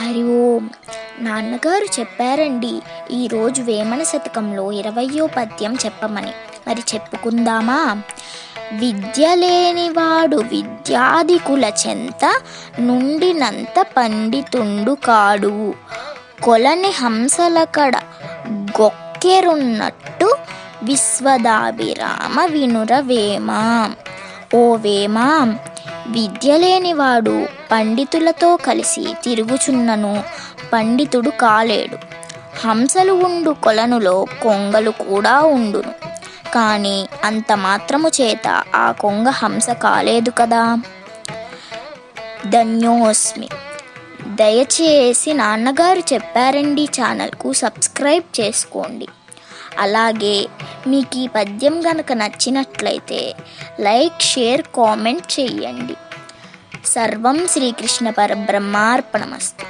హరి ఓం. నాన్నగారు చెప్పారండి ఈరోజు వేమన శతకంలో 20వ పద్యం చెప్పమని. మరి చెప్పుకుందామా? విద్య లేనివాడు విద్యాధికుల చెంత నుండినంత పండితుండు కాడు, కొలని హంసలకడ గొక్కెరున్నట్టు విశ్వదాభిరామ వినుర వేమ. ఓ వేమ, విద్య లేనివాడు పండితులతో కలిసి తిరుగుచున్నను పండితుడు కాలేడు. హంసలు ఉండు కొలనులో కొంగలు కూడా ఉండును, కానీ అంత మాత్రము చేత ఆ కొంగ హంస కాలేదు కదా. ధన్యోస్మి. దయచేసి నాన్నగారు చెప్పారండి ఛానల్కు సబ్స్క్రైబ్ చేసుకోండి. అలాగే మీకు ఈ పద్యం గనక నచ్చినట్లయితే లైక్, షేర్, కామెంట్ చేయండి. సర్వం శ్రీకృష్ణ పరబ్రహ్మార్పణమస్తు.